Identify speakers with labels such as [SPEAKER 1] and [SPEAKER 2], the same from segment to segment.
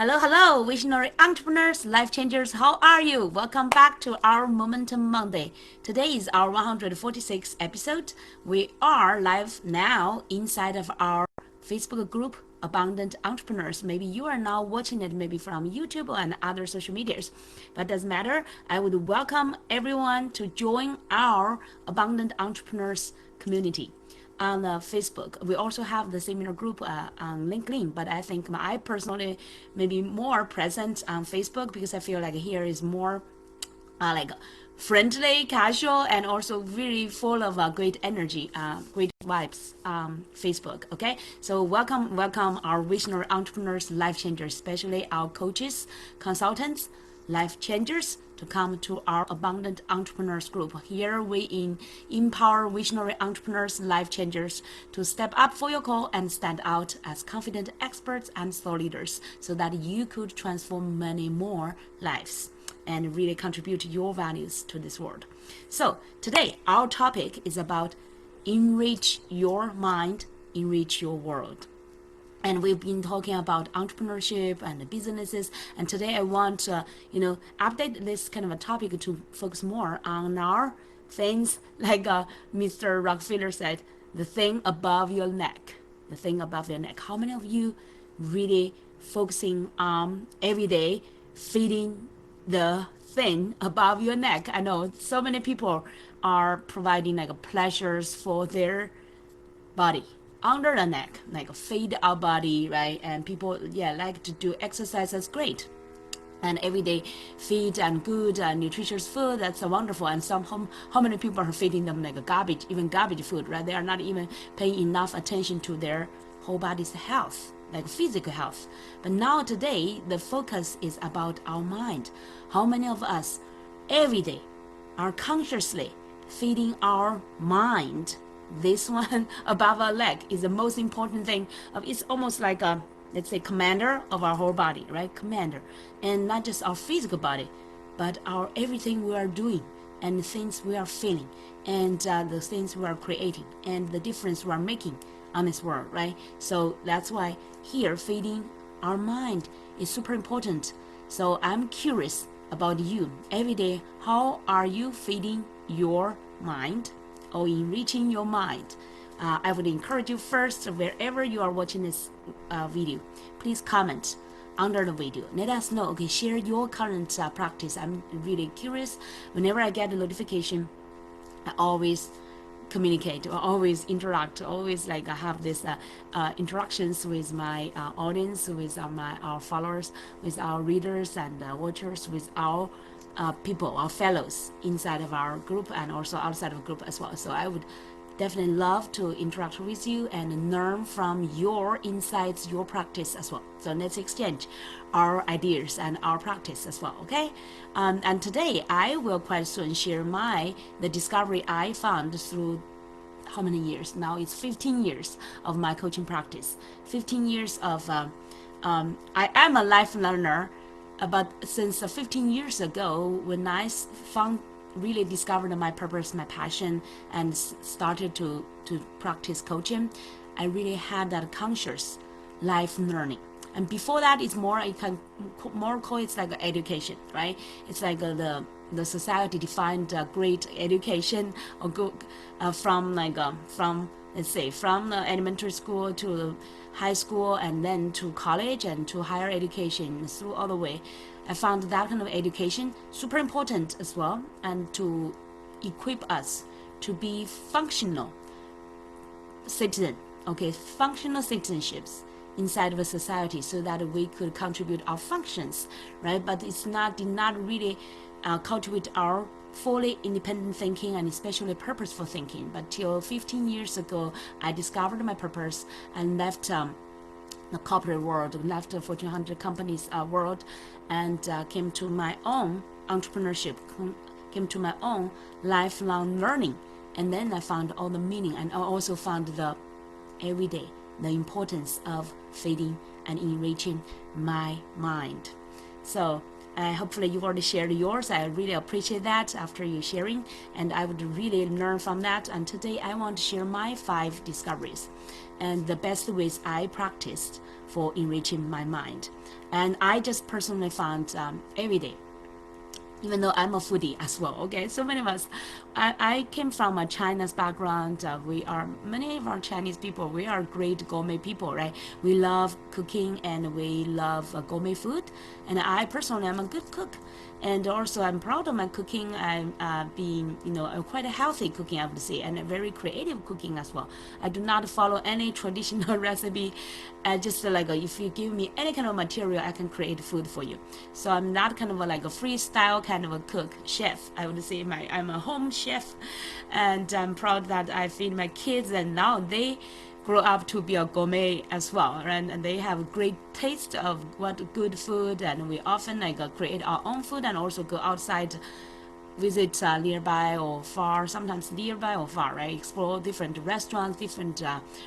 [SPEAKER 1] Hello, visionary entrepreneurs, life changers. How are you? Welcome back to our Momentum Monday. Today is our 146th episode. We are live now inside of our Facebook group, Abundant Entrepreneurs. Maybe you are now watching it maybe from YouTube and other social medias, but doesn't matter. I would welcome everyone to join our Abundant Entrepreneurs community on Facebook. We also have the similar group on LinkedIn, but I think I personally maybe more present on Facebook because I feel like here is more like friendly, casual, and also really full of great energy, great vibes. Facebook, okay. So welcome our visionary entrepreneurs, life changers, especially our coaches, consultants, life changers to come to our Abundant Entrepreneurs group. Here we empower visionary entrepreneurs, life changers to step up for your call and stand out as confident experts and thought leaders so that you could transform many more lives and really contribute your values to this world. So today our topic is about enrich your mind, enrich your world. And we've been talking about entrepreneurship and businesses, and today I want to update this kind of a topic to focus more on our things like Mr. Rockefeller said, the thing above your neck. The thing above your neck. How many of you really focusing on every day feeding the thing above your neck? I know so many people are providing like pleasures for their body under the neck, like feed our body, right? And people like to do exercise. That's great, and everyday feed and good and nutritious food, that's wonderful. And how many people are feeding them like a garbage, even garbage food, right? They are not even paying enough attention to their whole body's health, like physical health. But now today the focus is about our mind. How many of us every day are consciously feeding our mind? This one above our leg is the most important thing. It's almost like a, let's say, commander of our whole body, right? Commander. And not just our physical body, but our everything we are doing and the things we are feeling and the things we are creating and the difference we are making on this world, right? So that's why here feeding our mind is super important. So I'm curious about you every day. How are you feeding your mind or enriching your mind? I would encourage you first, wherever you are watching this video, please comment under the video. Let us know, okay, share your current practice. I'm really curious. Whenever I get a notification, I always communicate or always interact, always like I have this interactions with my audience, with our followers, with our readers and watchers, with our people, our fellows inside of our group and also outside of the group as well. So I would definitely love to interact with you and learn from your insights, your practice as well. So let's exchange our ideas and our practice as well, okay? And today I will quite soon share the discovery I found through how many years now? It's 15 years of my coaching practice. 15 years of I am a life learner, but since 15 years ago, when I found really discovered my purpose, my passion, and started to practice coaching, I really had that conscious life learning. And before that, it's more, I can more call it like education, right? It's like the society defined great education or go from let's say from the elementary school to the high school and then to college and to higher education through all the way. I found that kind of education super important as well, and to equip us to be functional citizen, okay, functional citizenships inside of a society so that we could contribute our functions, right? But did not really cultivate our fully independent thinking and especially purposeful thinking. But till 15 years ago, I discovered my purpose and left the corporate world, left the Fortune 100 companies world, and came to my own entrepreneurship, came to my own lifelong learning. And then I found all the meaning, and I also found the everyday, the importance of feeding and enriching my mind. So Hopefully you already shared yours. I really appreciate that after you sharing, and I would really learn from that. And today I want to share my 5 discoveries and the best ways I practiced for enriching my mind. And I just personally found every day, even though I'm a foodie as well. Okay, so many of us, I came from a China's background. We are, many of our Chinese people, we are great gourmet people, right? We love cooking and we love gourmet food. And I personally am a good cook. And also I'm proud of my cooking. I'm being, quite a healthy cooking, I would say, and a very creative cooking as well. I do not follow any traditional recipe. Just like if you give me any kind of material, I can create food for you. So I'm not kind of like a freestyle kind of a cook, chef. I would say I'm a home chef, and I'm proud that I feed my kids, and now they grow up to be a gourmet as well, right? And they have great taste of what good food, and we often create our own food and also go outside, visit nearby or far, sometimes nearby or far, right? Explore different restaurants, different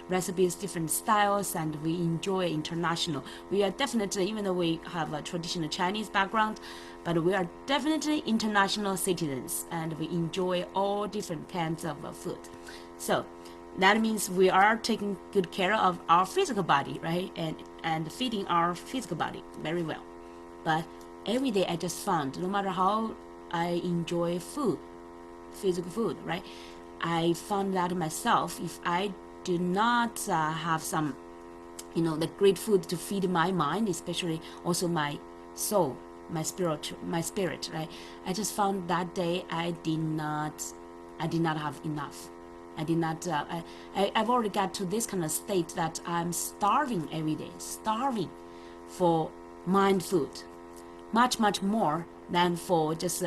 [SPEAKER 1] recipes, different styles, and we enjoy international. We are definitely, even though we have a traditional Chinese background, but we are definitely international citizens, and we enjoy all different kinds of food. So that means we are taking good care of our physical body, right? And feeding our physical body very well. But every day I just found, no matter how I enjoy food, physical food, right? I found that myself, if I do not have some, the great food to feed my mind, especially also my soul, my spirit, right? I just found that day I did not have enough. I did not. I've already got to this kind of state that I'm starving every day, starving for mind food, much more than for just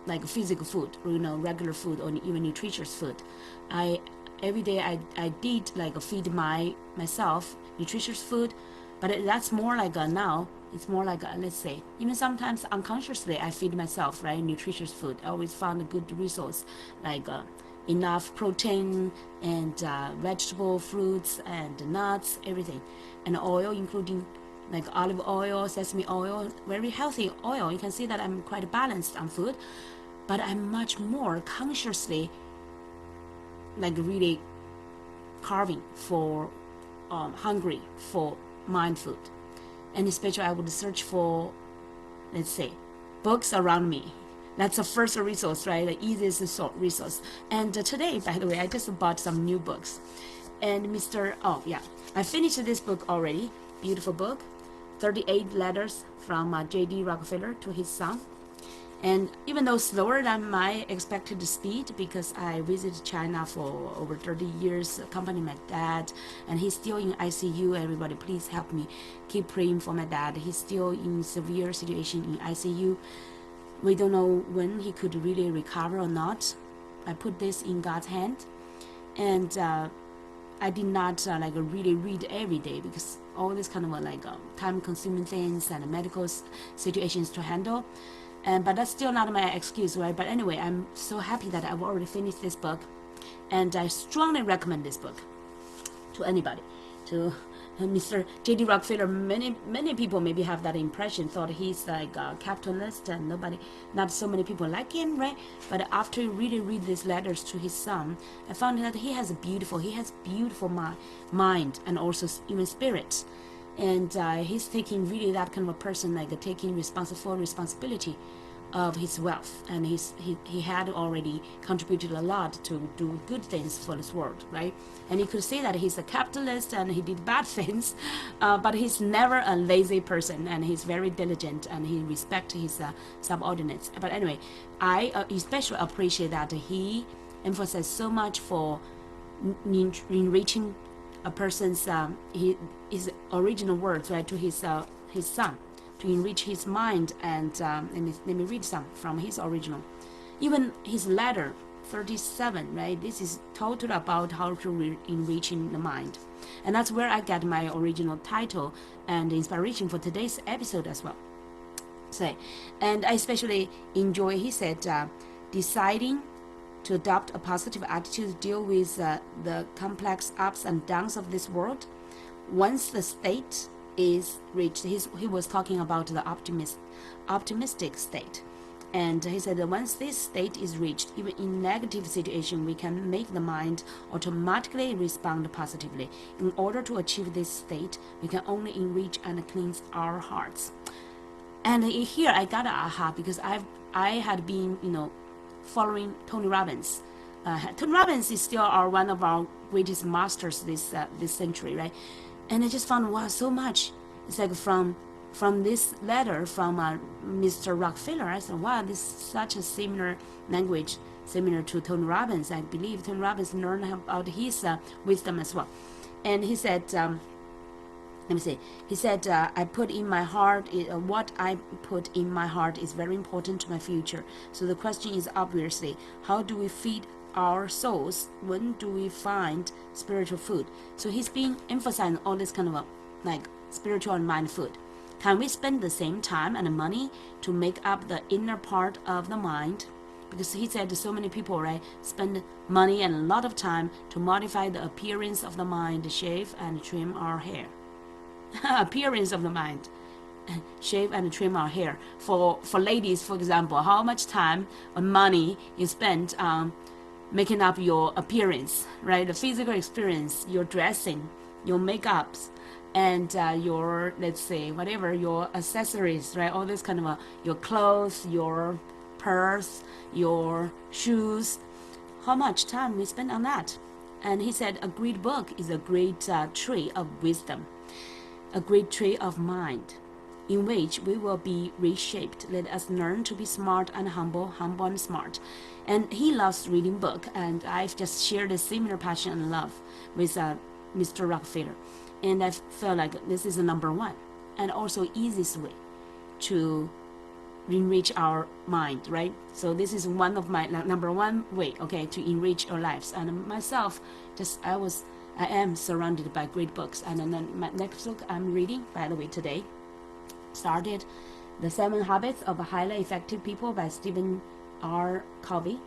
[SPEAKER 1] like physical food, regular food or even nutritious food. Every day I did like feed myself nutritious food, but that's more like now. It's more like let's say, even sometimes unconsciously I feed myself, right, nutritious food. I always found a good resource, like enough protein and vegetable, fruits and nuts, everything, and oil, including like olive oil, sesame oil, very healthy oil. You can see that I'm quite balanced on food, but I'm much more consciously like really carving for hungry for mind food. And especially I would search for, let's say, books around me. That's the first resource, right? The easiest resource. And today, by the way, I just bought some new books. And I finished this book already. Beautiful book. 38 letters from J.D. Rockefeller to his son. And even though slower than my expected speed, because I visited China for over 30 years, accompanying my dad, and he's still in ICU. Everybody, please help me. Keep praying for my dad. He's still in severe situation in ICU. We don't know when he could really recover or not. I put this in God's hand, and I did not really read every day, because all this kind of time-consuming things and medical situations to handle. But that's still not my excuse, right? But anyway, I'm so happy that I've already finished this book, and I strongly recommend this book to anybody. To Mr. J.D. Rockefeller, many people maybe have that impression, thought he's like a capitalist and not so many people like him, right? But after you really read these letters to his son, I found that he has beautiful mind and also even spirit. And he's taking really that kind of a person, like taking responsibility of his wealth, and he had already contributed a lot to do good things for this world, right? And you could say that he's a capitalist and he did bad things, but he's never a lazy person, and he's very diligent and he respects his subordinates. But anyway, I especially appreciate that he emphasized so much for enriching a person's his original words, right, to his son, to enrich his mind. And let me read some from his original. Even his letter 37, right, this is total about how to enriching the mind, and that's where I get my original title and inspiration for today's episode as well. And I especially enjoy, he said, deciding to adopt a positive attitude to deal with the complex ups and downs of this world. Once the state is reached, he was talking about the optimistic state. And he said that once this state is reached, even in negative situation, we can make the mind automatically respond positively. In order to achieve this state, we can only enrich and cleanse our hearts. And here I got an aha, because I had been, following Tony Robbins. Tony Robbins is still one of our greatest masters this century, right? And I just found, wow, so much. It's like from this letter from Mr. Rockefeller, I said, wow, this is such a similar language, similar to Tony Robbins. I believe Tony Robbins learned about his wisdom as well. And he said, let me see. He said, I put in my heart, what I put in my heart is very important to my future. So the question is obviously, how do we feed our souls? When do we find spiritual food? So he's been emphasizing all this kind of like spiritual and mind food. Can we spend the same time and money to make up the inner part of the mind? Because he said so many people, right, spend money and a lot of time to modify the appearance of the mind, shave and trim our hair. Appearance of the mind, shave and trim our hair. For ladies, for example, how much time or money you spend making up your appearance, right? The physical experience, your dressing, your makeups, and your, let's say, whatever, your accessories, right? All this kind of your clothes, your purse, your shoes. How much time we spend on that? And he said a great book is a great tree of wisdom, a great tree of mind, in which we will be reshaped. Let us learn to be smart and humble, humble and smart. And he loves reading book, and I've just shared a similar passion and love with Mr. Rockefeller. And I felt like this is the number one and also easiest way to enrich our mind, right? So this is one of my number one way, okay, to enrich our lives. And myself, I am surrounded by great books. And then my next book I'm reading, by the way, today, started The 7 Habits of Highly Effective People by Stephen R. Covey.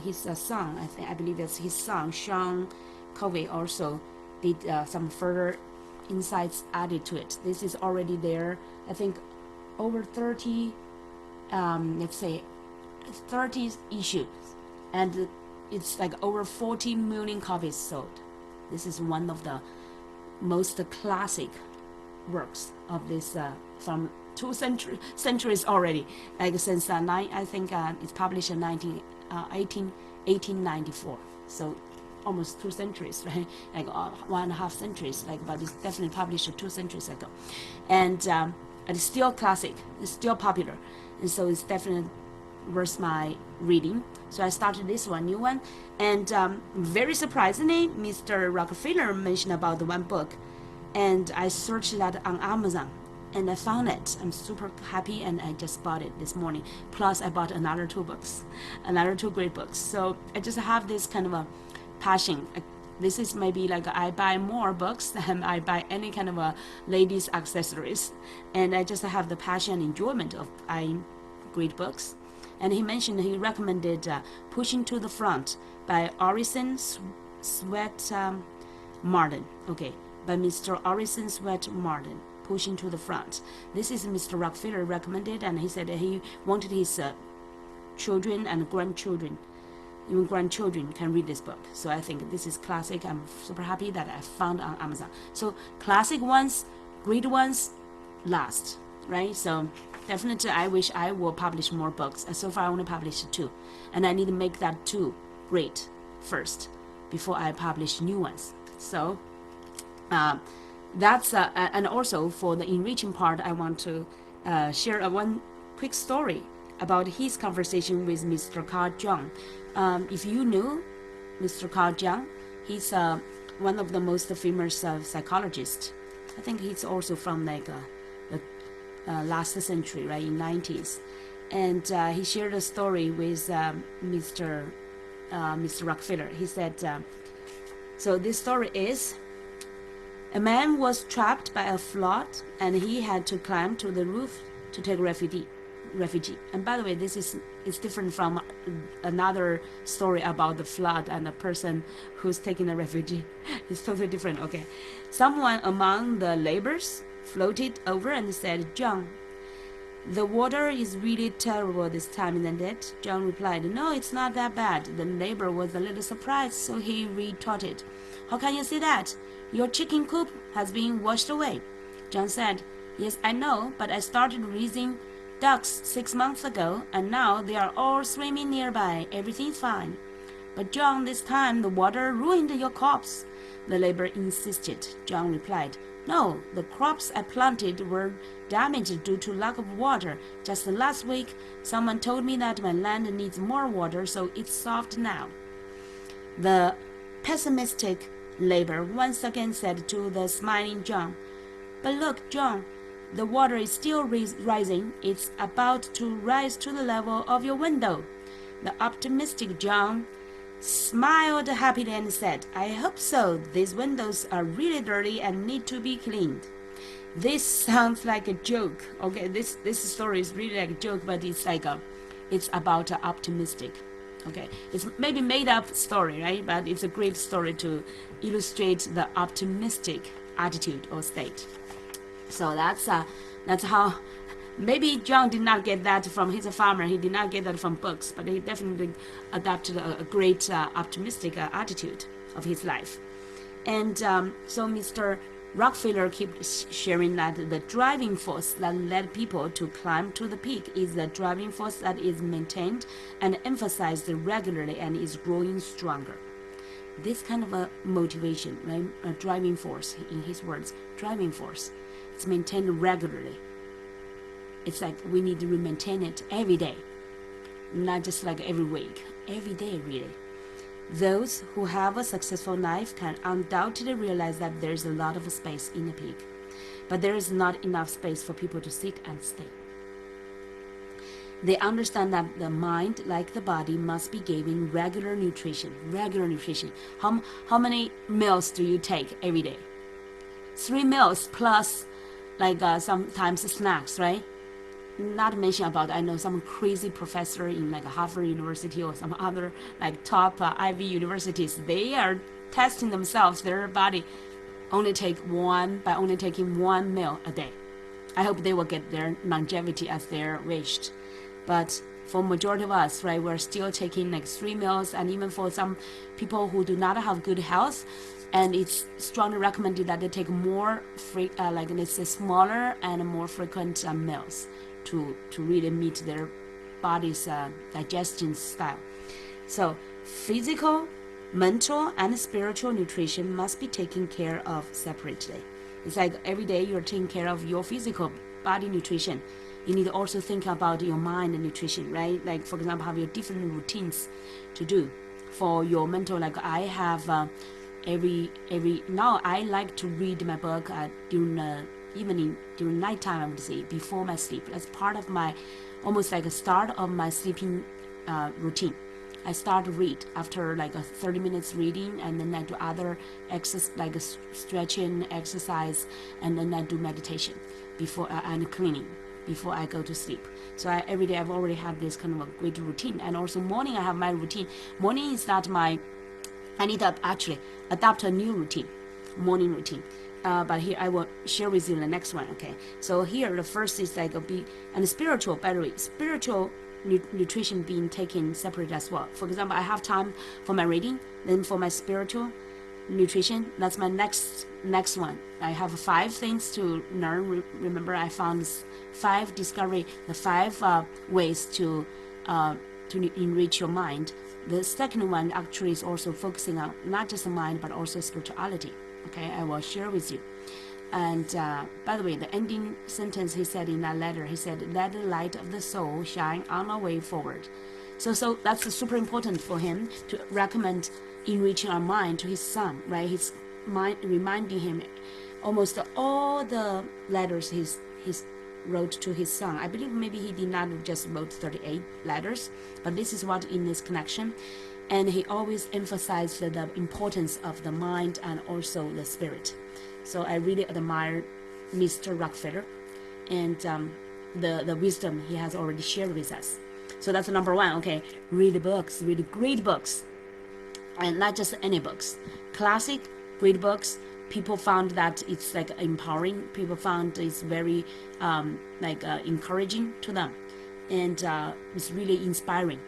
[SPEAKER 1] His son, I believe that's his son, Zheng Covey, also did some further insights added to it. This is already there, I think, over 30, 30 issues, and it's like over 40 million copies sold. This is one of the most classic works of this from 2 centuries already, like since I think it's published in 1894. So almost 2 centuries, right? Like 1.5 centuries, but it's definitely published 2 centuries ago, and it's still classic. It's still popular, and so it's definitely worth my reading. So I started this new one, and very surprisingly, Mr. Rockefeller mentioned about the one book, and I searched that on Amazon, and I found it. I'm super happy, and I just bought it this morning. Plus, I bought another 2 books, another 2 great books. So I just have this kind of a passion. This is maybe like I buy more books than I buy any kind of ladies accessories, and I just have the passion and enjoyment of buying great books. And he recommended Pushing to the Front by Orison Swett Marden. Okay, by Mr. Orison Swett Marden, Pushing to the Front. This is Mr. Rockefeller recommended, and he said that he wanted his children and grandchildren, even grandchildren, can read this book. So I think this is classic. I'm super happy that I found on Amazon. So classic ones, great ones, last, right? So definitely I wish I will publish more books. So far I only published 2, and I need to make that 2 great first before I publish new ones. So that's and also for the enriching part, I want to share one quick story about his conversation with Mr. Carl Jung. If you knew Mr. Carl Jung, he's one of the most famous psychologists. I think he's also from the last century, right, in 90s. And he shared a story with Mr. Rockefeller. He said, so this story is, a man was trapped by a flood, and he had to climb to the roof to take refuge. refugee. And by the way, this is different from another story about the flood and the person who's taking a refugee. It's totally different. Okay, someone among the laborers floated over and said, "John, the water is really terrible this time, isn't it?" John replied, "No, it's not that bad." The neighbor was a little surprised, so he retorted, "How can you say that? Your chicken coop has been washed away." John said, "Yes, I know, but I started raising ducks 6 months ago, and now they are all swimming nearby. Everything's fine." "But John, this time the water ruined your crops," the laborer insisted. John replied, "No, the crops I planted were damaged due to lack of water. Just last week, someone told me that my land needs more water, so it's soft now." The pessimistic laborer once again said to the smiling John, "But look, John, the water is still rising. It's about to rise to the level of your window." The optimistic John smiled happily and said, "I hope so. These windows are really dirty and need to be cleaned." This sounds like a joke. Okay, this story is really like a joke, but it's about optimistic. Okay, it's maybe made up story, right? But it's a great story to illustrate the optimistic attitude or state. So that's how. Maybe John did not get that from his farmer. He did not get that from books, but he definitely adopted a great optimistic attitude of his life. And so Mr. Rockefeller keeps sharing that the driving force that led people to climb to the peak is the driving force that is maintained and emphasized regularly and is growing stronger. This kind of a motivation, right? A driving force, in his words, driving force. It's maintained regularly. It's like we need to maintain it every day, not just like every week, every day really. Those who have a successful life can undoubtedly realize that there is a lot of space in the peak, but there is not enough space for people to sit and stay. They understand that the mind, like the body, must be given regular nutrition. Regular nutrition. How many meals do you take every day? 3 meals plus sometimes snacks, right? Not mention about, I know some crazy professor in like Harvard University or some other like top Ivy universities, they are testing themselves, their body only taking one meal a day. I hope they will get their longevity as they're wished. But for majority of us, right, we're still taking like 3 meals, and even for some people who do not have good health, and it's strongly recommended that they take more smaller and more frequent meals to really meet their body's digestion style. So physical, mental, and spiritual nutrition must be taken care of separately. It's like every day you're taking care of your physical body nutrition. You need to also think about your mind and nutrition, right? Like, for example, have your different routines to do. For your mental, like I have now I like to read my book during the evening, during nighttime, I would say, before my sleep. That's part of my, almost like a start of my sleeping routine. I start to read after like 30 minutes reading, and then I do other exercise, like a stretching exercise, and then I do meditation before and cleaning before I go to sleep. So every day I've already had this kind of a great routine. And also morning I have my routine. Morning is not my, I need to actually adopt a new routine, morning routine. But here I will share with you the next one. Okay, so here the first is like and spiritual, by the way, spiritual nutrition being taken separate as well. For example, I have time for my reading, then for my spiritual nutrition, that's my next one. I have 5 things to learn. Remember, I found 5 discovery, the 5 ways to enrich your mind. The second one actually is also focusing on not just the mind but also spirituality. Okay, I will share with you. And by the way, the ending sentence he said in that letter, he said, "Let the light of the soul shine on our way forward." So that's super important for him to recommend enriching our mind to his son, right? His mind, reminding him almost all the letters he's wrote to his son. I believe maybe he did not just wrote 38 letters, but this is what in this connection. And he always emphasized the importance of the mind and also the spirit. So I really admire Mr. Rockefeller. And the wisdom he has already shared with us. So that's number one. Okay, read books, read great books, and not just any books. Classic, great books. People found that it's like empowering. People found it's very encouraging to them, and it's really inspiring.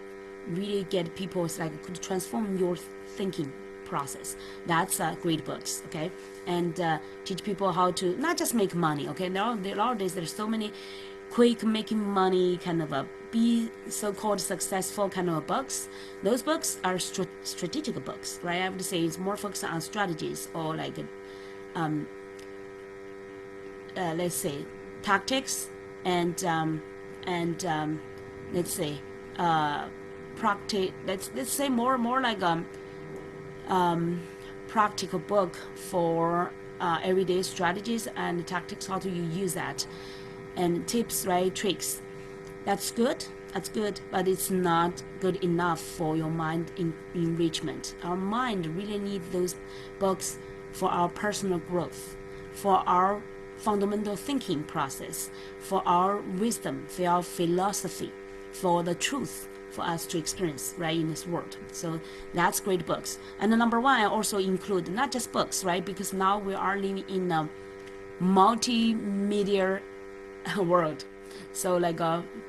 [SPEAKER 1] Really get people, it's like could transform your thinking process. That's great books. Okay, and teach people how to not just make money. Okay, nowadays there's so many quick making money kind of a be so-called successful kind of books. Those books are strategic books, right? I would say it's more focused on strategies or like let's say tactics and let's say practice. Let's say more like practical book for everyday strategies and tactics, how do you use that, and tips, right? Tricks. That's good, but it's not good enough for your mind enrichment. Our mind really needs those books for our personal growth, for our fundamental thinking process, for our wisdom, for our philosophy, for the truth for us to experience, right, in this world. So that's great books. And the number one, I also include not just books, right, because now we are living in a multimedia world. So like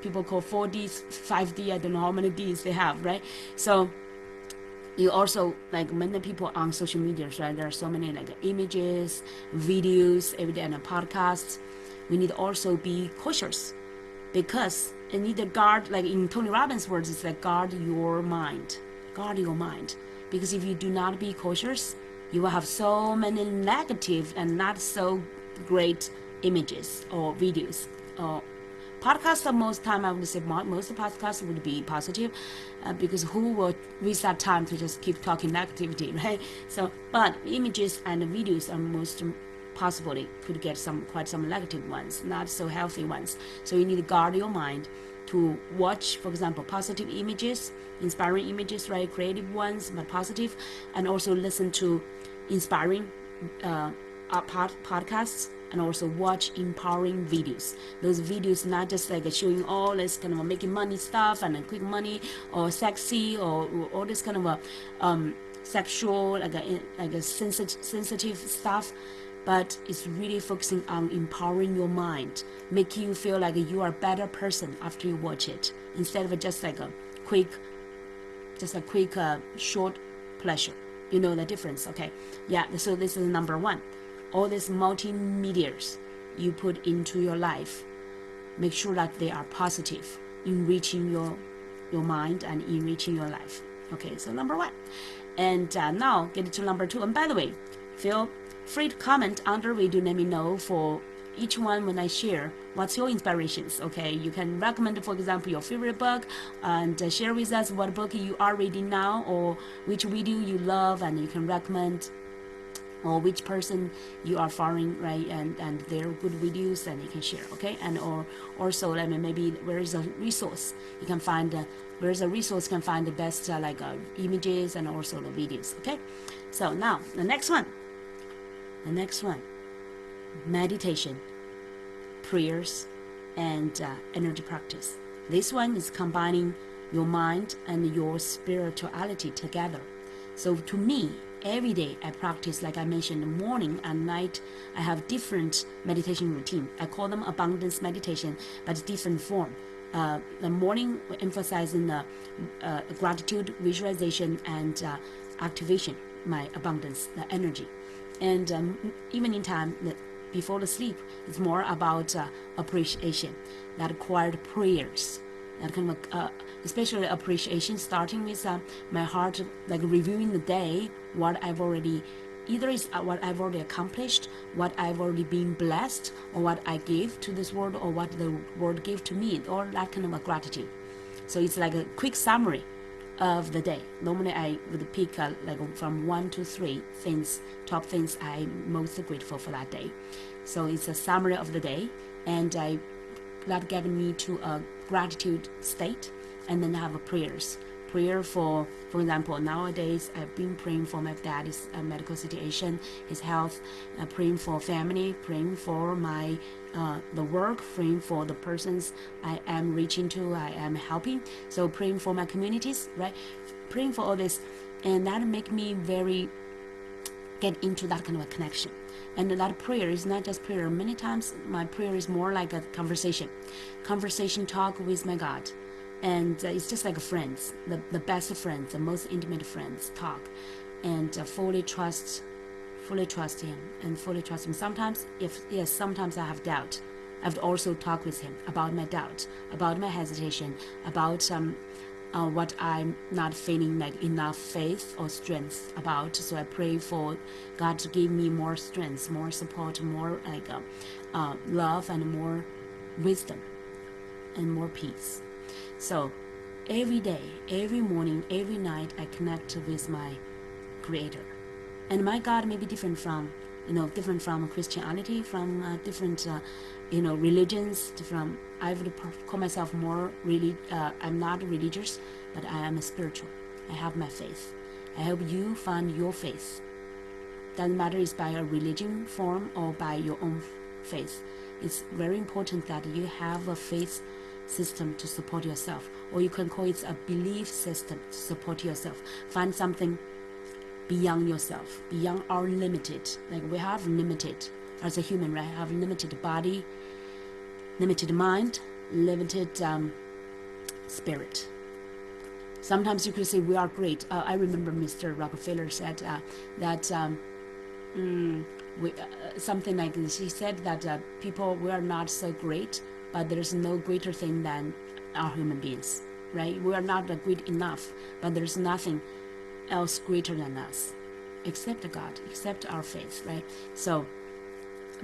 [SPEAKER 1] people call 4Ds, 5D, I don't know how many Ds they have, right? So you also, like many people on social media, right? There are so many like images, videos, every day, and podcasts. We need to also be cautious because you need to guard, like in Tony Robbins' words, it's like guard your mind. Guard your mind. Because if you do not be cautious, you will have so many negative and not so great images or videos or podcasts. Most time I would say most of the podcasts would be positive, because who will waste that time to just keep talking negativity, right? So but images and videos are most possibly could get quite some negative ones, not so healthy ones. So you need to guard your mind to watch, for example, positive images, inspiring images, right? Creative ones, but positive, and also listen to inspiring podcasts, and also watch empowering videos. Those videos not just like showing all this kind of making money stuff and quick money or sexy or all this kind of sexual like a sensitive stuff, but it's really focusing on empowering your mind, making you feel like you are a better person after you watch it, instead of just like a quick short pleasure. You know the difference, okay? Yeah, so this is number one. All these multimedias you put into your life, make sure that they are positive, enriching your mind and enriching your life. Okay, so number one. And now get to number two. And by the way, feel free to comment under video. Let me know for each one when I share what's your inspirations. Okay, you can recommend, for example, your favorite book and share with us what book you are reading now or which video you love, and you can recommend, or which person you are following, right, and their good videos, and you can share, okay? And or also, maybe where is a resource you can find, can find the best images and also the videos, okay? So now the next one, meditation, prayers, and energy practice. This one is combining your mind and your spirituality together. So to me, every day I practice, like I mentioned, morning and night. I have different meditation routine. I call them abundance meditation, but different form. The morning emphasizing the gratitude, visualization, and activation, my abundance, the energy. And evening time, before the sleep, it's more about appreciation, that quiet prayers, that kind of especially appreciation, starting with my heart, like reviewing the day, what I've already, either is what I've already accomplished, what I've already been blessed, or what I gave to this world, or what the world gave to me, or that kind of a gratitude. So it's like a quick summary of the day. Normally I would pick like from 1 to 3 things, top things I'm most grateful for that day. So it's a summary of the day, and that get me to a gratitude state, and then have a prayers prayer for example, nowadays I've been praying for my dad's medical situation, his health, praying for family, praying for my the work, praying for the persons I am reaching to, I am helping. So praying for my communities, right? Praying for all this, and that make me very get into that kind of a connection. And that prayer is not just prayer. Many times my prayer is more like a conversation talk with my God. And it's just like friends, the best friends, the most intimate friends talk, and fully trust him and fully trust him. Sometimes, sometimes I have doubt. I've also talked with him about my doubt, about my hesitation, about what I'm not feeling like enough faith or strength about. So I pray for God to give me more strength, more support, more like love, and more wisdom, and more peace. So every day, every morning, every night, I connect with my Creator. And my God may be different from Christianity, from different religions. From I would call myself more really. I'm not religious, but I am a spiritual. I have my faith. I hope you find your faith. Doesn't matter it's by a religion form or by your own faith. It's very important that you have a faith system to support yourself, or you can call it a belief system to support yourself. Find something beyond yourself, beyond our limited. Like we have limited as a human, right? Have limited body, limited mind, limited spirit. Sometimes you could say we are great. I remember Mr. Rockefeller said that something like this. He said that people, we are not so great, but there's no greater thing than our human beings, right? We are not great enough, but there's nothing else greater than us, except God, except our faith, right? So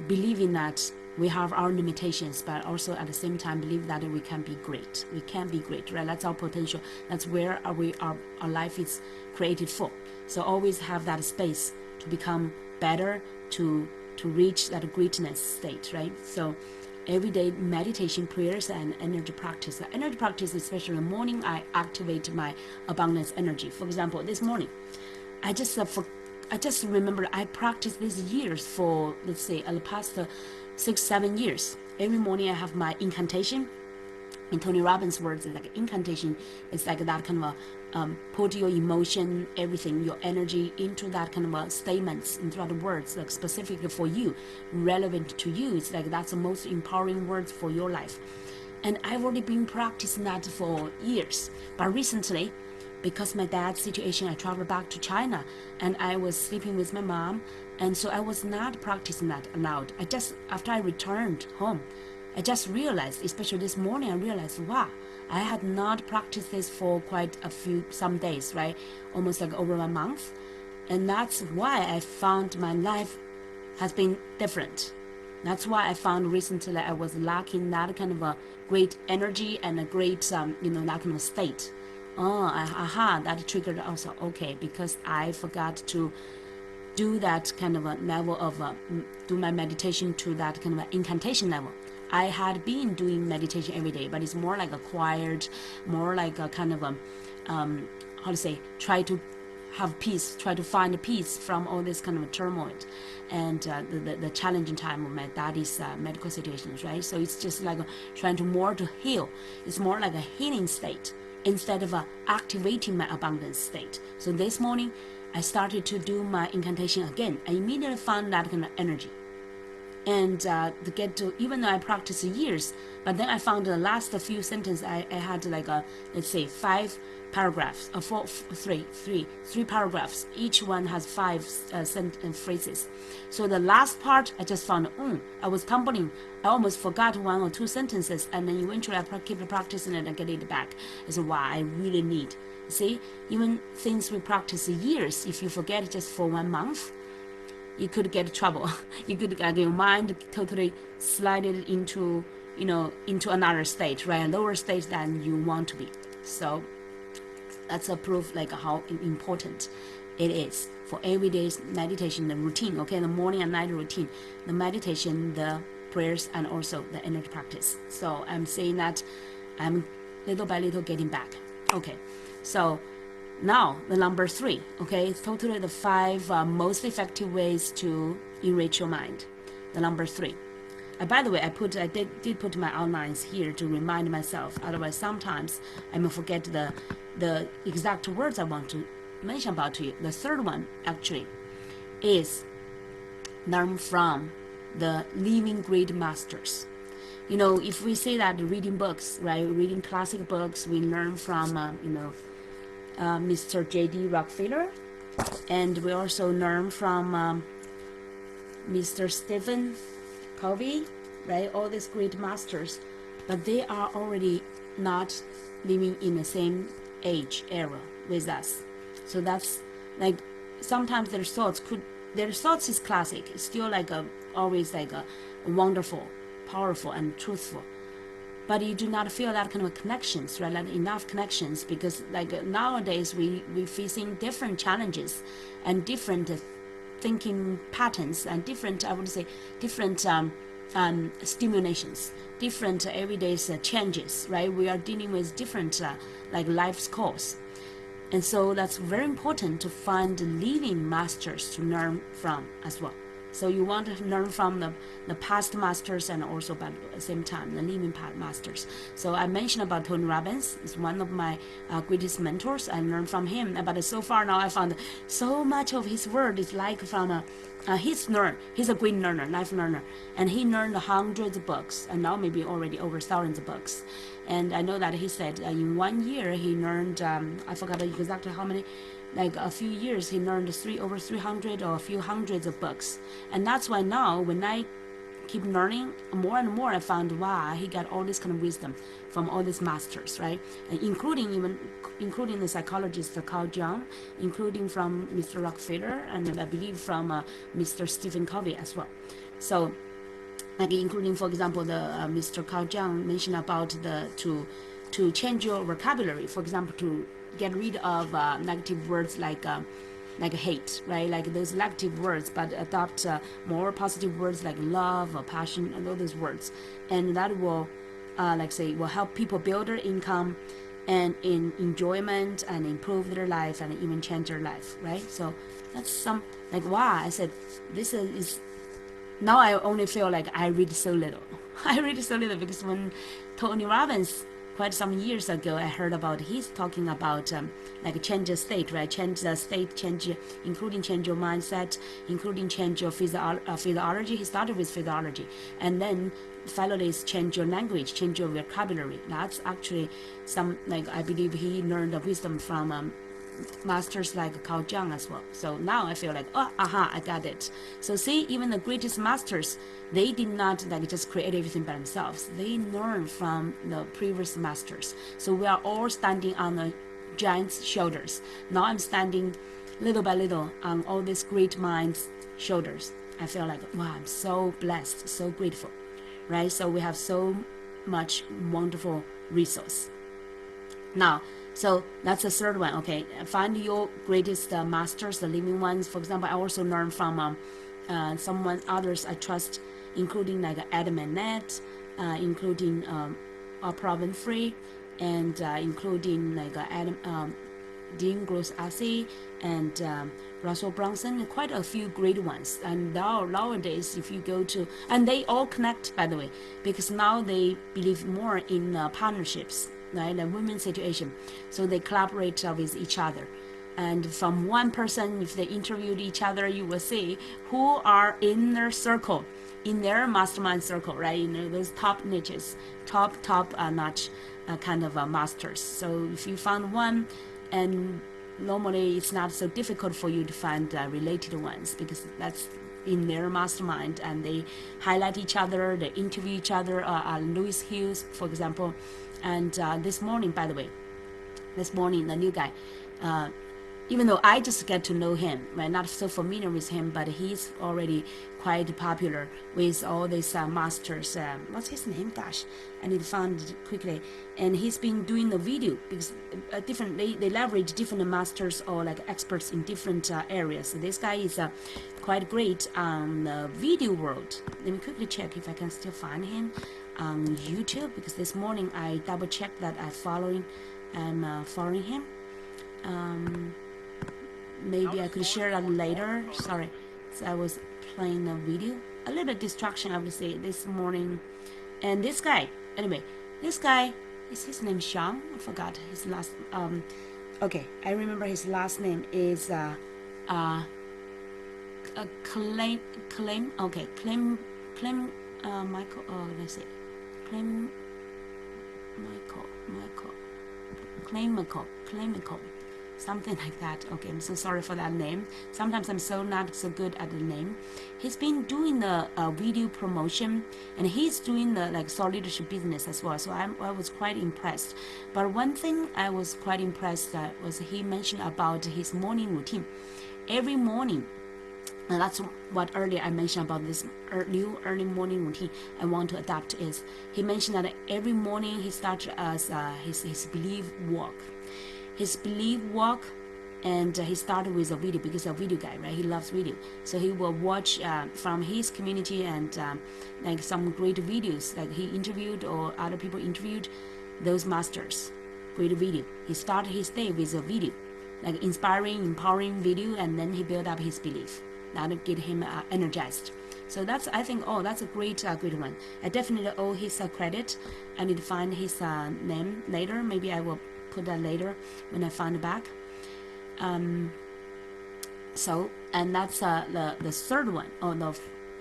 [SPEAKER 1] believing that we have our limitations, but also at the same time believe that we can be great. We can be great, right? That's our potential. That's where our life is created for. So always have that space to become better, to reach that greatness state, right? So everyday meditation, prayers, and energy practice. The energy practice, especially in the morning, I activate my abundance energy. For example, this morning, I just remember I practiced these years for, let's say, the past 6-7 years. Every morning I have my incantation. In Tony Robbins' words, it's like incantation. It's like that kind of put your emotion, everything, your energy into that kind of statements, into other words, like specifically for you, relevant to you. It's like that's the most empowering words for your life. And I've already been practicing that for years. But recently, because my dad's situation, I traveled back to China and I was sleeping with my mom. And so I was not practicing that aloud. After I returned home, I just realized, especially this morning, I realized, wow, I had not practiced this for quite some days, right? Almost like over a month. And that's why I found my life has been different. That's why I found recently I was lacking that kind of a great energy and a great, that kind of state. That triggered also, okay, because I forgot to do that kind of a level of, do my meditation to that kind of an incantation level. I had been doing meditation every day, but it's more like a quiet, more like a kind of try to have peace, try to find peace from all this kind of turmoil and the challenging time of my daddy's medical situations, right? So it's just like trying to heal. It's more like a healing state instead of activating my abundance state. So this morning, I started to do my incantation again. I immediately found that kind of energy. And to get to, even though I practiced years, but then I found the last few sentences I had like let's say 5 paragraphs, three paragraphs. Each one has 5 phrases. So the last part I just found, I was tumbling. I almost forgot 1 or 2 sentences, and then eventually I keep practicing it and get it back. I said, wow, I really need. See, even things we practice years, if you forget just for 1 month, you could get trouble. You could get your mind totally slide it into another state, right? A lower state than you want to be. So that's a proof like how important it is for everyday meditation, the routine, okay, the morning and night routine, the meditation, the prayers, and also the energy practice. So I'm saying that I'm little by little getting back. Okay, So now the number 3, okay, totally the 5 most effective ways to enrich your mind. The number 3. By the way, I did put my outlines here to remind myself. Otherwise, sometimes I may forget the exact words I want to mention about to you. The third one actually is learn from the living great masters. You know, if we say that reading books, right, reading classic books, we learn from, Mr. J.D. Rockefeller, and we also learn from Mr. Stephen Covey, right, all these great masters, but they are already not living in the same age era with us. So that's like sometimes their thoughts is classic. It's still like always like a wonderful, powerful, and truthful. But you do not feel that kind of connections, right? Like enough connections, because like nowadays we facing different challenges and different thinking patterns and different, I would say, different stimulations, different everyday changes, right? We are dealing with different like life's course. And so that's very important to find living masters to learn from as well. So you want to learn from the past masters and also at the same time the living masters. So I mentioned about Tony Robbins. He's one of my greatest mentors. I learned from him. But so far now I found so much of his word is like from he's a great learner, life learner, and he learned hundreds of books, and now maybe already over thousands of books. And I know that he said in 1 year he learned I forgot exactly how many, like a few years he learned over 300 or a few hundreds of books. And that's why now when I keep learning more and more, I found why he got all this kind of wisdom from all these masters, right? And including the psychologist Carl Jung, including from Mr. Rockefeller, and I believe from Mr. Stephen Covey as well. So like including, for example, the Mr. Carl Jung mentioned about to change your vocabulary, for example, to get rid of negative words like hate, right? Like those negative words, but adopt more positive words like love or passion and all those words. And that will, will help people build their income and in enjoyment and improve their life and even change their life, right? So that's some, like, wow, I said, this is now I only feel like I read so little. I read so little because when Tony Robbins, quite some years ago, I heard about he's talking about like change the state, right? Change the state, including change your mindset, including change your physiology. He started with physiology, and then finally is change your language, change your vocabulary. That's actually some, like, I believe he learned the wisdom from masters like Carl Jung as well. So now I feel like, I got it. So see, even the greatest masters, they did not like just create everything by themselves. They learned from the previous masters. So we are all standing on the giant's shoulders. Now I'm standing little by little on all these great minds' shoulders. I feel like, wow, I'm so blessed, so grateful, right? So we have so much wonderful resource. Now, so that's the third one. Okay, find your greatest masters, the living ones. For example, I also learned from someone others I trust, including like Adam and Ned, including Oprah Winfrey, and including like Dean Gross-Assey and Russell Brunson, quite a few great ones. And nowadays, if you go to, and they all connect, by the way, because now they believe more in partnerships, right? The women's situation. So they collaborate with each other. And from one person, if they interviewed each other, you will see who are in their circle, in their mastermind circle, right? You know, those top niches, top notch kind of masters. So if you found one, and normally it's not so difficult for you to find related ones, because that's in their mastermind, and they highlight each other, they interview each other. Louis Hughes, for example, and this morning, by the way, the new guy, even though I just get to know him, I'm not so familiar with him, but he's already quite popular with all these masters. What's his name? Gosh, I need to find it quickly. And he's been doing the video, because they leverage different masters or like experts in different areas. So this guy is quite great on the video world. Let me quickly check if I can still find him on YouTube, because this morning I double checked that I'm following him. Maybe I could share that later. Sorry, so I was playing a video. A little bit distraction, obviously, this morning. And this guy, anyway, this guy, is his name Zheng? I forgot his last. Okay, I remember his last name is claim Michael. Oh, let me see, claim Michael, something like that. Okay, I'm so sorry for that name. Sometimes I'm so not so good at the name. He's been doing the video promotion, and he's doing the like thought leadership business as well. So I was quite impressed. But one thing I was quite impressed was he mentioned about his morning routine. Every morning, and that's what earlier I mentioned about this new early morning routine I want to adapt is he mentioned that every morning he starts as his belief walk. His belief walk, and he started with a video because he's a video guy, right? He loves video. So he will watch from his community and like some great videos that he interviewed or other people interviewed, those masters, great video. He started his day with a video, like inspiring, empowering video, and then he built up his belief. That'll get him energized. So that's, I think, oh, that's a great one. I definitely owe his credit. I need to find his name later. Maybe I will put that later when I find it back. So, and that's the third one. Oh no,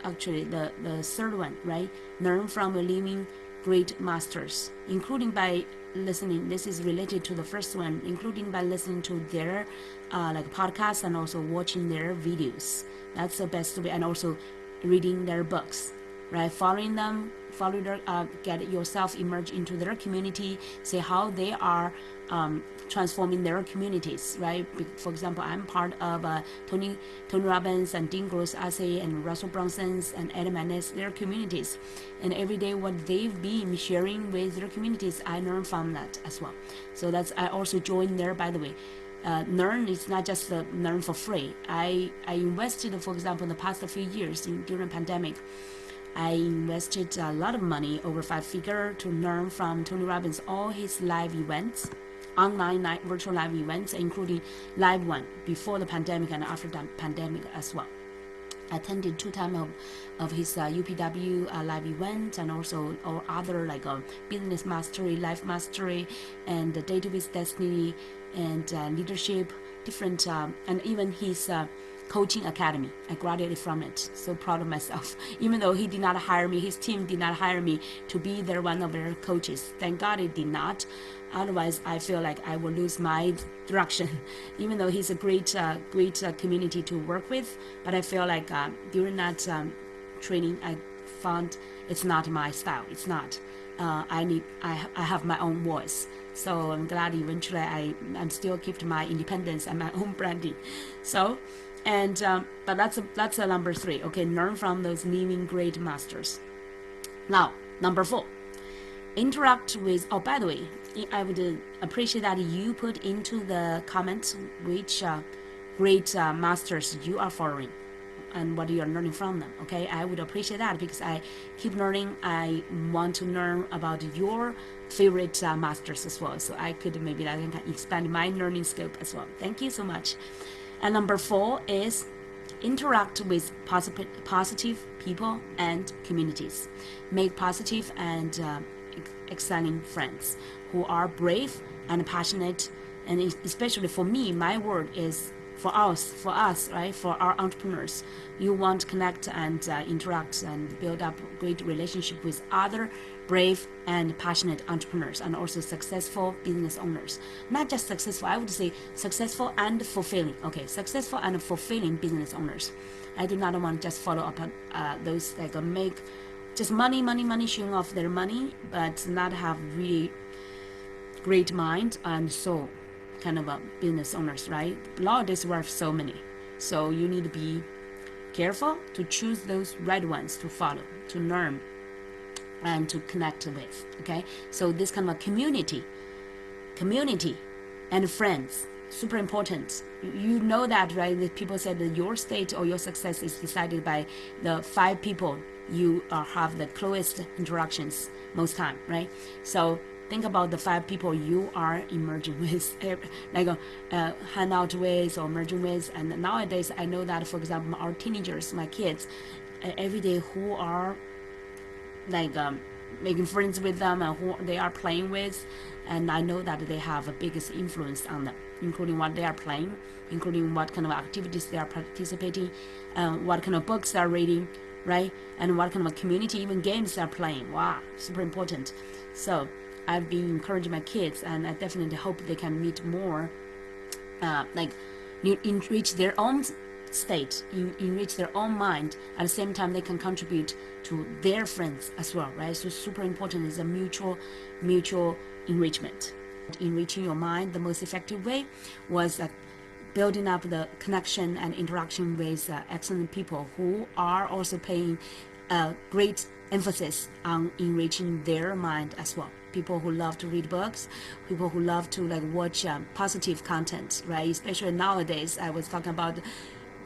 [SPEAKER 1] actually the third one, right? Learn from your living great masters, including by listening. This is related to the first one, including by listening to their like podcasts and also watching their videos. That's the best way, and also reading their books, right? Following them, follow their, get yourself immersed into their community, see how they are transforming their communities, right? For example, I'm part of Tony Robbins and Dean Gross Assay and Russell Brunson's and Adam Manis, their communities, and every day what they've been sharing with their communities, I learn from that as well. So that's, I also joined there, by the way. Learn is not just learn for free. I invested, for example, in the past few years during pandemic, I invested a lot of money, over 5-figure, to learn from Tony Robbins all his live events, online virtual live events, including live one before the pandemic and after the pandemic as well. I attended 2 times of his UPW live event, and also or other like business mastery, life mastery, and Data with Destiny, and leadership, different, and even his coaching academy. I graduated from it. So proud of myself. Even though he did not hire me, his team did not hire me to be one of their coaches. Thank God it did not. Otherwise, I feel like I will lose my direction. Even though he's a great community to work with, but I feel like during that training, I found it's not my style. It's not. I have my own voice. So I'm glad eventually I'm still kept my independence and my own branding. So, and but that's a number 3. Okay, learn from those living great masters. Now, number 4, interact with. Oh, by the way, I would appreciate that you put into the comments which great masters you are following and what you are learning from them. Okay, I would appreciate that because I keep learning. I want to learn about your favorite masters as well, so I could maybe I can expand my learning scope as well. Thank you so much. And number 4 is interact with positive people and communities. Make positive and exciting friends who are brave and passionate. And especially for me, my word is for us, right? For our entrepreneurs, you want to connect and interact and build up great relationship with other brave and passionate entrepreneurs and also successful business owners. Not just successful, I would say successful and fulfilling. Okay, successful and fulfilling business owners. I do not want to just follow up on those like make just money, showing off their money, but not have really great mind and soul kind of business owners, right? Nowadays we have so many, so you need to be careful to choose those right ones to follow, to learn, and to connect with. Okay, so this kind of a community and friends, super important. You know that, right? That people said that your state or your success is decided by the 5 people you have the closest interactions most time, right? So Think about the 5 people you are emerging with, like hang out with or merging with. And nowadays, I know that, for example, our teenagers, my kids, every day who are like making friends with them and who they are playing with, and I know that they have a biggest influence on them, including what they are playing, including what kind of activities they are participating, what kind of books they are reading, right, and what kind of community, even games they are playing. Wow, super important. So I've been encouraging my kids, and I definitely hope they can meet more, like enrich their own state, enrich their own mind. At the same time, they can contribute to their friends as well, right? So super important is a mutual enrichment. Enriching your mind, the most effective way was building up the connection and interaction with excellent people who are also paying great emphasis on enriching their mind as well. People who love to read books, people who love to like watch positive content, right? Especially nowadays, I was talking about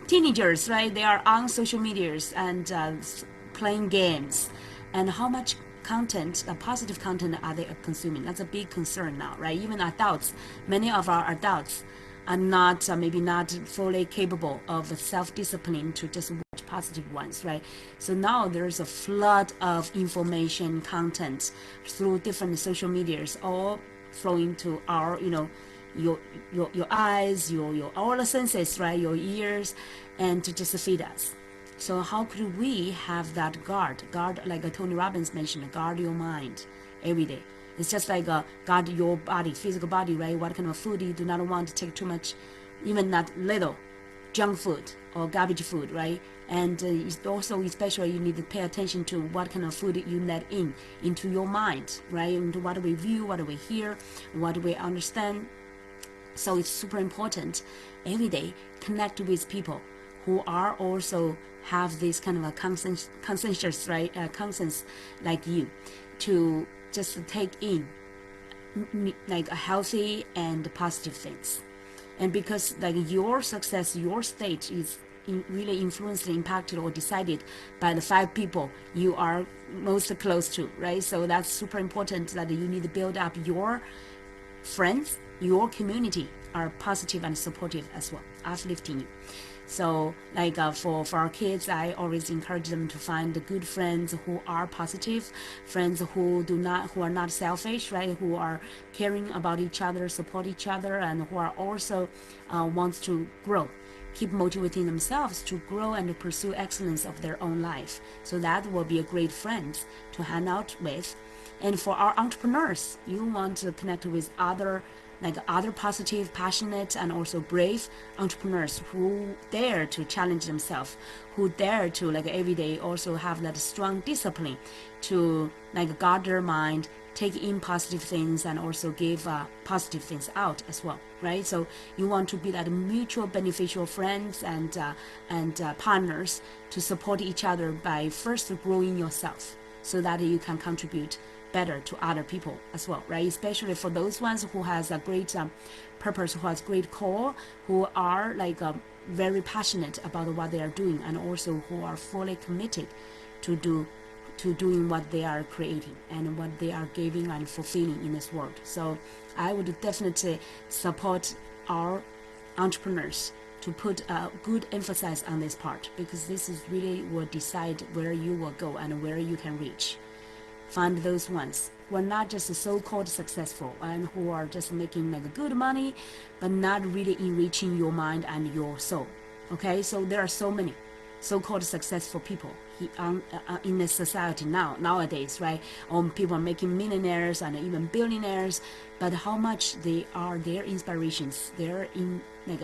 [SPEAKER 1] teenagers, right? They are on social medias and playing games, and how much content, positive content, are they consuming? That's a big concern now, right? Even adults, many of our adults are not maybe not fully capable of self-discipline to just watch positive ones, right? So now there's a flood of information content through different social medias, all flowing to our, your eyes, your all the senses, right? Your ears, and to just feed us. So how could we have that guard, like Tony Robbins mentioned, guard your mind every day? It's just like guard your body, physical body, right? What kind of food you do not want to take too much, even not little, junk food or garbage food, right? And also, especially, you need to pay attention to what kind of food you let into your mind, right? Into what we view, what we hear, what we understand. So it's super important every day connect with people who are also have this kind of a consensus, right? Conscience like you, to just take in like a healthy and positive things. And because like your success, your state is really influenced, impacted, or decided by the 5 people you are most close to, right? So that's super important that you need to build up your friends, your community are positive and supportive as well, uplifting you. So like for our kids, I always encourage them to find the good friends who are positive, friends who are not selfish, right? Who are caring about each other, support each other, and who are also wants to grow, keep motivating themselves to grow and to pursue excellence of their own life. So that will be a great friend to hang out with. And for our entrepreneurs, you want to connect with other positive, passionate, and also brave entrepreneurs who dare to challenge themselves, who dare to like every day also have that strong discipline to like guard their mind, take in positive things, and also give positive things out as well, right? So you want to be that mutual beneficial friends and partners to support each other by first growing yourself, so that you can contribute better to other people as well, right? Especially for those ones who has a great purpose, who has great core, who are like very passionate about what they are doing, and also who are fully committed to doing what they are creating and what they are giving and fulfilling in this world. So I would definitely support our entrepreneurs to put a good emphasis on this part, because this is really will decide where you will go and where you can reach. Find those ones who are not just so-called successful and who are just making like good money, but not really enriching your mind and your soul. Okay, so there are so many so-called successful people in the society nowadays, right? People are making millionaires and even billionaires, but how much they are their inspirations, their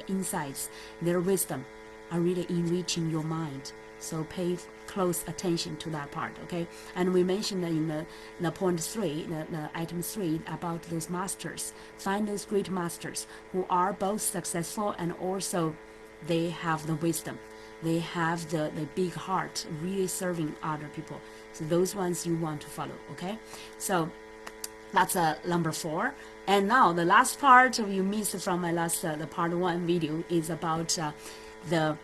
[SPEAKER 1] insights, their wisdom are really enriching your mind. So pay close attention to that part, okay? And we mentioned that in the point 3, the item 3, about those masters. Find those great masters who are both successful and also they have the wisdom. They have the big heart, really serving other people. So those ones you want to follow, okay? So that's number 4. And now the last part you missed from my last the part 1 video is about the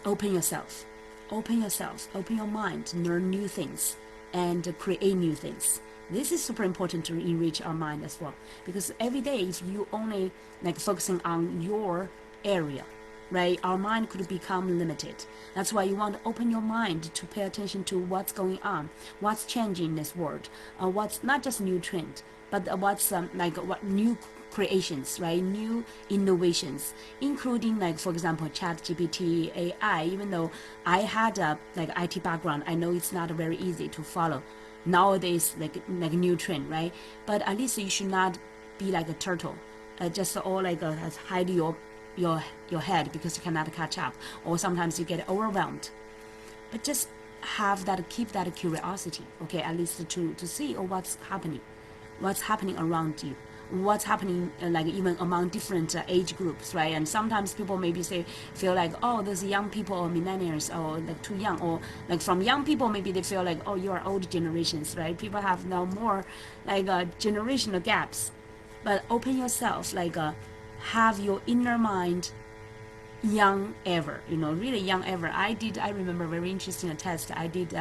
[SPEAKER 1] open yourself, open your mind, learn new things, and create new things. This is super important to enrich our mind as well, because every day if you only like focusing on your area, right, our mind could become limited. That's why you want to open your mind to pay attention to what's going on, what's changing in this world, what's not just new trend, but what's like what new creations, right, new innovations, including like for example chat gpt, AI. Even though I had a like IT background, I know it's not very easy to follow nowadays, like a new trend, right? But at least you should not be like a turtle, just all like hide your head because you cannot catch up, or sometimes you get overwhelmed. But just keep that curiosity, okay, at least to see, oh, what's happening around you, what's happening like even among different age groups, right? And sometimes people maybe feel like, oh, those young people or millennials or like too young, or like from young people maybe they feel like, oh, you are old generations, right? People have now more like generational gaps. But open yourself, like have your inner mind young ever, really young ever. I remember very interesting test I did,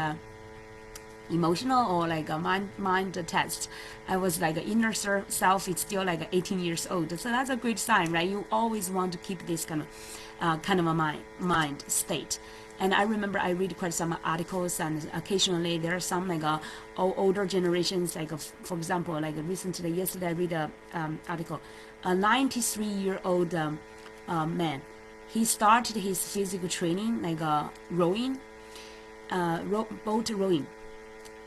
[SPEAKER 1] emotional or like a mind test. I was like an inner self, it's still like 18 years old, so that's a great sign, right? You always want to keep this kind of a mind state. And I remember I read quite some articles, and occasionally there are some like older generations, like for example, like recently yesterday I read a article, a 93-year-old man. He started his physical training like rowing, boat rowing,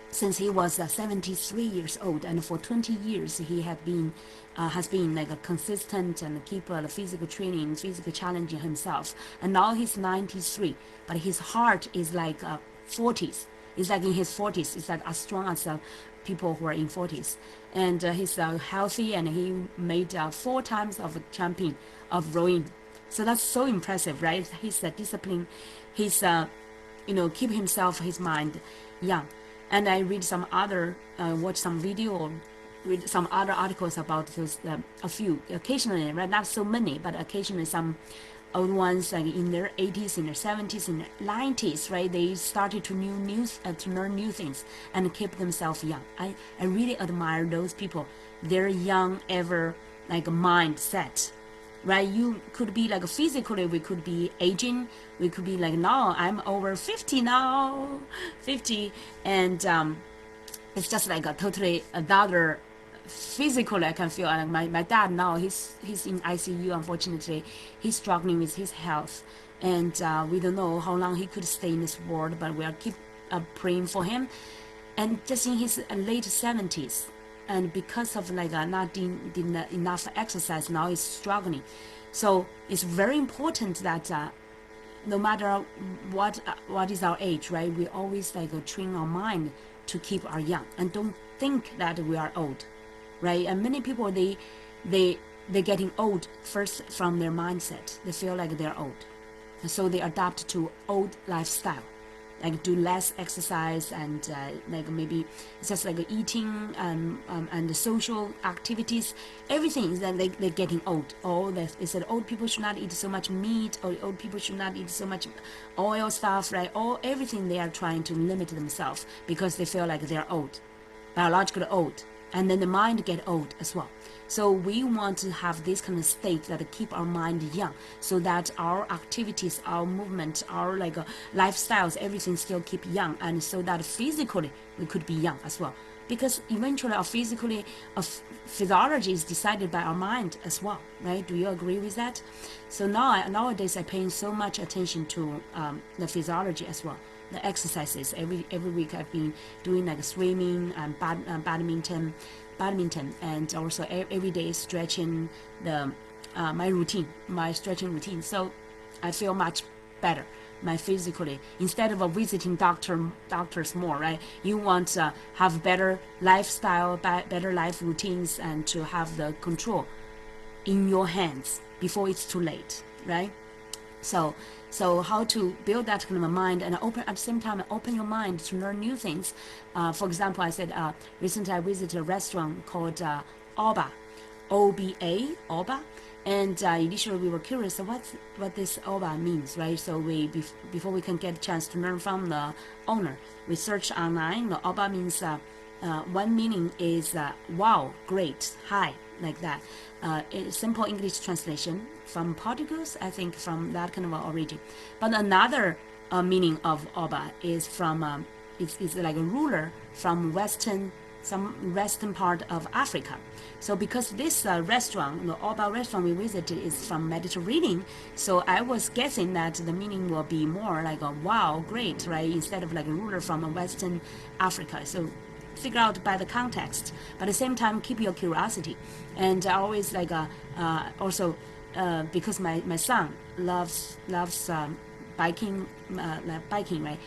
[SPEAKER 1] since he was 73 years old, and for 20 years he has been like a consistent and keep the physical training, physical challenging himself. And now he's 93, but his heart is like 40s. It's like in his 40s. It's like as strong as people who are in 40s. And he's healthy, and he made 4 times of a champion of rowing. So that's so impressive, right? He's discipline. He's keep his mind young. And I read some other, watch some video, or read some other articles about those, a few, occasionally, right? Not so many, but occasionally some old ones, like in their 80s, in their 70s, in their 90s, right? They started to learn new things and keep themselves young. I really admire those people. Their young ever, like mindset. Right, you could be like physically, we could be aging, we could be like, no, I'm over 50 now, 50, and it's just like a totally another. Physically I can feel like my dad now, he's in ICU. Unfortunately, he's struggling with his health, and we don't know how long he could stay in this world, but we are keep praying for him. And just in his late 70s, and because of like not doing enough exercise, now he's struggling. So it's very important that no matter what is our age, right, we always like train our mind to keep our young, and don't think that we are old, right? And many people, they're getting old first from their mindset. They feel like they're old, and so they adapt to old lifestyle, like do less exercise, and like maybe it's just like eating and the social activities. Everything is that they're getting old. They said old people should not eat so much meat, or old people should not eat so much oil stuff, right? Everything they are trying to limit themselves because they feel like they're old, biologically old, and then the mind get old as well. So we want to have this kind of state that keep our mind young, so that our activities, our movement, our like lifestyles, everything still keep young, and so that physically we could be young as well. Because eventually our physiology is decided by our mind as well, right? Do you agree with that? So nowadays I paying so much attention to the physiology as well. The exercises every week I've been doing like swimming and badminton, and also every day stretching my stretching routine. So I feel much better, physically. Instead of visiting doctors more, right? You want to have better lifestyle, better life routines, and to have the control in your hands before it's too late, right? So how to build that kind of a mind, and at the same time open your mind to learn new things. For example, I said recently I visited a restaurant called Oba, OBA, Oba, and initially we were curious what this Oba means, right? So before we can get a chance to learn from the owner, we searched online. The Oba means One meaning is wow, great, hi, like that. Simple English translation from Portuguese, I think, from that kind of origin. But another meaning of Oba is from it's like a ruler from some western part of Africa. So because this restaurant, the Oba restaurant we visited, is from Mediterranean, so I was guessing that the meaning will be more like a wow, great, right, instead of like a ruler from a Western Africa. So figure out by the context, but at the same time keep your curiosity. And I always like also because my son loves biking, right?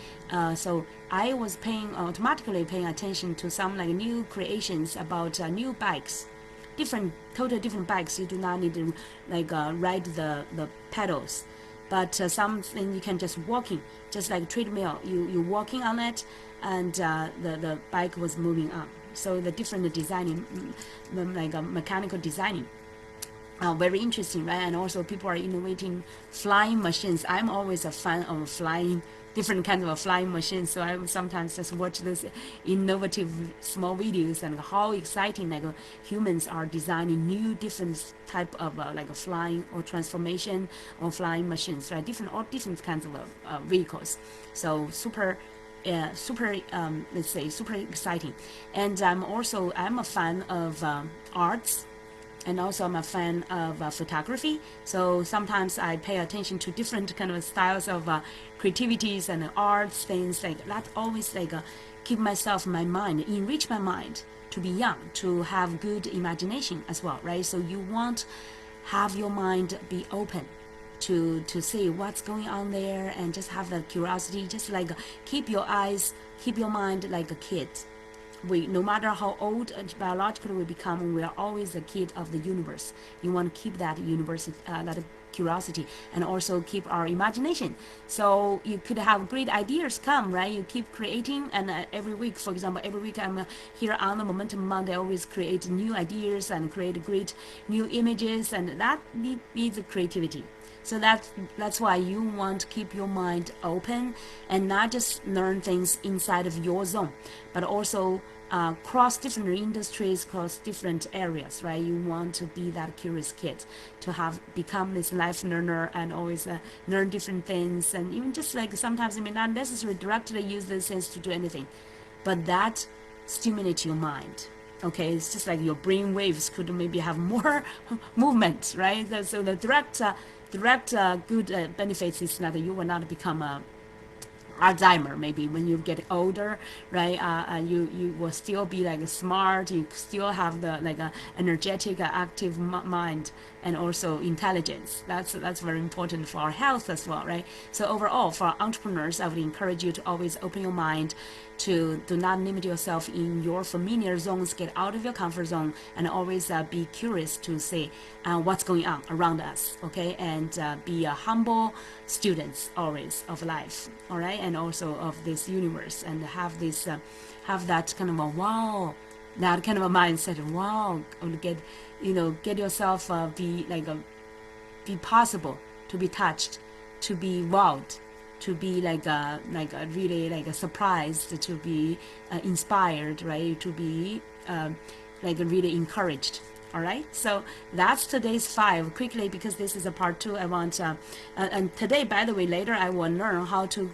[SPEAKER 1] So I was automatically paying attention to some like new creations about new bikes, totally different bikes. You do not need to like ride the pedals, but something you can just walking, just like treadmill. You walking on it, and the bike was moving on. So the different designing, like mechanical designing. Very interesting, right? And also people are innovating flying machines. I'm always a fan of flying, different kinds of flying machines. So I sometimes just watch those innovative small videos and how exciting like humans are designing new different type of like a flying or transformation or flying machines, right? All different kinds of vehicles. So super let's say super exciting. And I'm a fan of arts, and also I'm a fan of photography. So sometimes I pay attention to different kind of styles of creativities and arts, things like that. Always like keep my mind, enrich my mind to be young, to have good imagination as well, right? So you want have your mind be open to see what's going on there, and just have that curiosity. Just like keep your mind like a kid. No matter how old biologically we become, we are always a kid of the universe. You want to keep that that curiosity, and also keep our imagination. So you could have great ideas come, right? You keep creating, and every week, for example, every week I'm here on the Momentum Monday, I always create new ideas and create great new images, and that needs creativity. So that's why you want to keep your mind open and not just learn things inside of your zone, but also cross different industries, cross different areas, right? You want to be that curious kid, to have become this life learner and always learn different things, and even just like sometimes you may not necessarily directly use those things to do anything, but that stimulates your mind. Okay, it's just like your brain waves could maybe have more movement, right? So the direct good benefits is that you will not become a Alzheimer maybe when you get older, right? You will still be like smart. You still have the like a energetic, active mind, and also intelligence. That's very important for our health as well, right? So overall, for entrepreneurs, I would encourage you to always open your mind, to do not limit yourself in your familiar zones. Get out of your comfort zone, and always be curious to see what's going on around us. Okay, and be humble students always of life. All right, and also of this universe, and have that kind of a wow, that kind of a mindset. Wow, get yourself be possible to be touched, to be wowed, to be like a really like a surprised, to be inspired, right? To be like really encouraged. All right, so that's today's 5 quickly, because this is a part 2. I want and today, by the way, later I will learn how to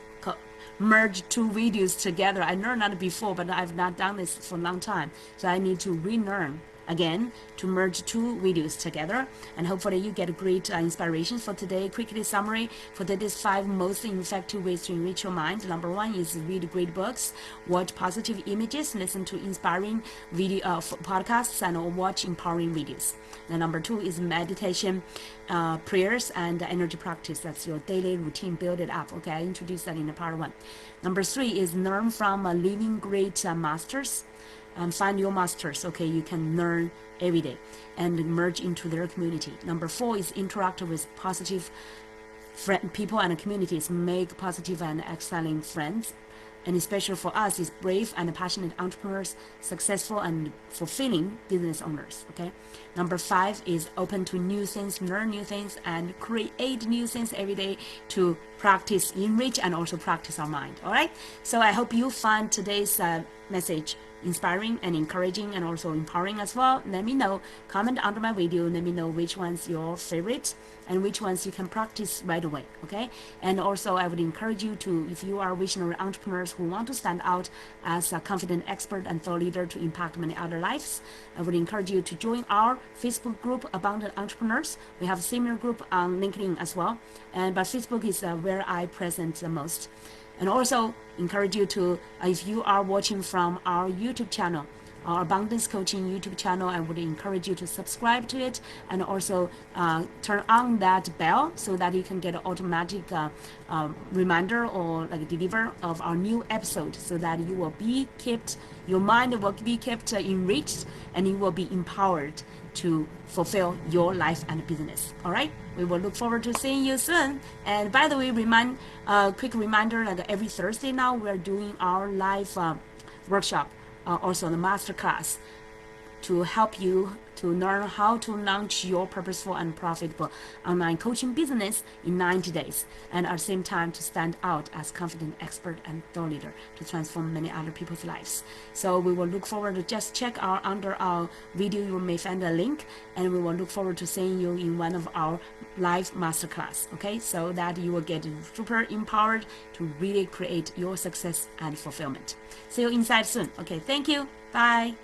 [SPEAKER 1] merge 2 videos together. I learned that before, but I've not done this for a long time, so I need to relearn again to merge 2 videos together, and hopefully you get great inspiration for today. Quickly summary for today's 5 most effective ways to enrich your mind. Number 1 is read great books, watch positive images, listen to inspiring video podcasts, and watch empowering videos. And number 2 is meditation, prayers, and energy practice. That's your daily routine. Build it up. Okay, I introduced that in the part 1. Number 3 is learn from living great masters. Find your masters. Okay, you can learn every day and merge into their community. Number 4 is interact with positive people and communities. Make positive and excelling friends. And especially for us, is brave and passionate entrepreneurs, successful and fulfilling business owners. Okay. Number 5 is open to new things, learn new things, and create new things every day to practice, enrich, and also practice our mind. All right. So I hope you find today's message inspiring and encouraging and also empowering as well, let me know. Comment under my video. Let me know which one's your favorite and which ones you can practice right away. Okay. And also I would encourage you to, if you are visionary entrepreneurs who want to stand out as a confident expert and thought leader to impact many other lives, I would encourage you to join our Facebook group, Abundant Entrepreneurs. We have a similar group on LinkedIn as well, but Facebook is where I present the most. And also encourage you to, if you are watching from our YouTube channel, our Abundance Coaching YouTube channel, I would encourage you to subscribe to it and also turn on that bell so that you can get an automatic reminder or like deliver of our new episode, so that you will be kept, your mind will be kept enriched, and you will be empowered to fulfill your life and business. All right, we will look forward to seeing you soon. And by the way, quick reminder, like every Thursday now we're doing our live workshop, also the master class, to help you to learn how to launch your purposeful and profitable online coaching business in 90 days, and at the same time to stand out as confident expert and thought leader to transform many other people's lives. So we will look forward to, just check under our video, you may find a link, and we will look forward to seeing you in one of our live masterclass. Okay, so that you will get super empowered to really create your success and fulfillment. See you inside soon. Okay, thank you. Bye.